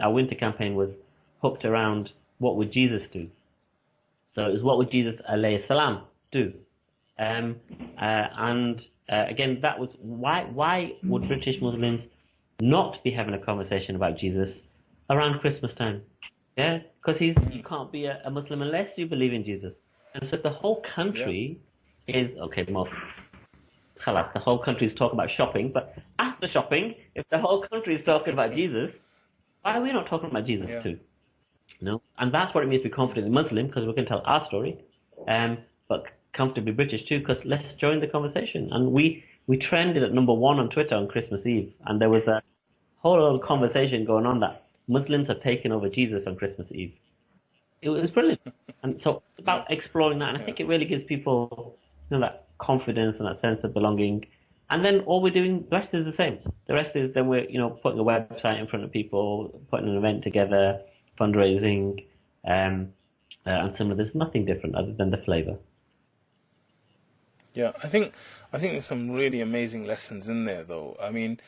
our winter campaign was hooked around what would Jesus do. So it was what would Jesus alayhi salam do? Um, Again, that was why would British Muslims not be having a conversation about Jesus around Christmas time? Yeah, because you can't be a Muslim unless you believe in Jesus. And so if the whole Yeah. country is okay, more khalas, the whole country is talking about shopping, but after shopping, if the whole country is talking about Jesus, why are we not talking about Jesus Yeah. too? No, and that's what it means to be confidently Muslim, because we can tell our story, but comfortably British too, because let's join the conversation. And we trended at #1 on Twitter on Christmas Eve, and there was a whole lot of Wow. conversation going on that Muslims have taken over Jesus on Christmas Eve. It was brilliant, and so it's Yeah. about exploring that, and I Yeah. think it really gives people, that confidence and that sense of belonging. And then all we're doing, the rest is the same. The rest is then we're, putting a website in front of people, putting an event together, fundraising, and similar. There's nothing different other than the flavour. Yeah, I think there's some really amazing lessons in there, though. I mean,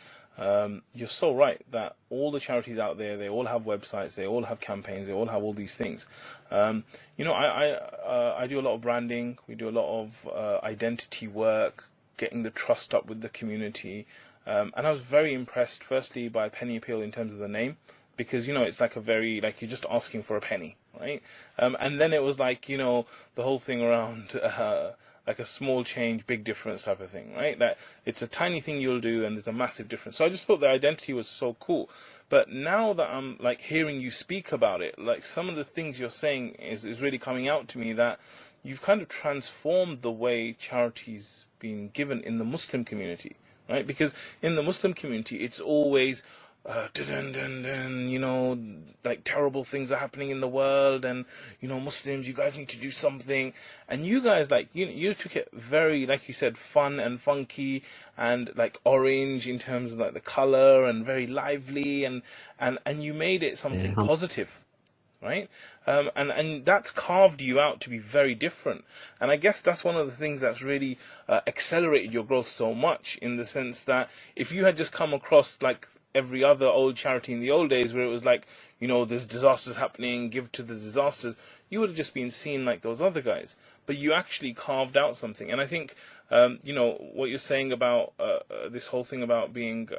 you're so right that all the charities out there, they all have websites, they all have campaigns, they all have all these things. I do a lot of branding. We do a lot of identity work, getting the trust up with the community, and I was very impressed, firstly, by Penny Appeal in terms of the name. Because, it's like like you're just asking for a penny, right? And then it was like, the whole thing around, like a small change, big difference type of thing, right? That it's a tiny thing you'll do and there's a massive difference. So I just thought the identity was so cool. But now that I'm like hearing you speak about it, like some of the things you're saying is really coming out to me, that you've kind of transformed the way charity's been given in the Muslim community, right? Because in the Muslim community, it's always, dun, dun, dun, like terrible things are happening in the world, and Muslims, you guys need to do something. And you guys, like, you took it very, like you said, fun and funky and like orange in terms of like the color, and very lively, and you made it something Yeah. positive, right? And that's carved you out to be very different. And I guess that's one of the things that's really accelerated your growth so much, in the sense that if you had just come across like every other old charity in the old days, where it was like, there's disasters happening, give to the disasters, you would have just been seen like those other guys. But you actually carved out something. And I think, what you're saying about this whole thing about being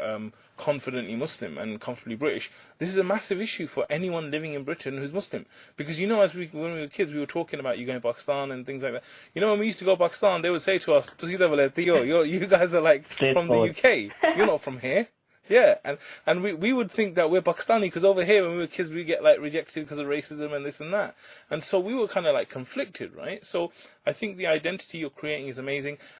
confidently Muslim and comfortably British, this is a massive issue for anyone living in Britain who's Muslim. Because, when we were kids, we were talking about you going to Pakistan and things like that. When we used to go to Pakistan, they would say to us, you guys are like from the Straightforward. UK. You're not from here. Yeah, and we would think that we're Pakistani, because over here when we were kids we get like rejected because of racism and this and that, and so we were kind of like conflicted, right? So I think the identity you're creating is amazing,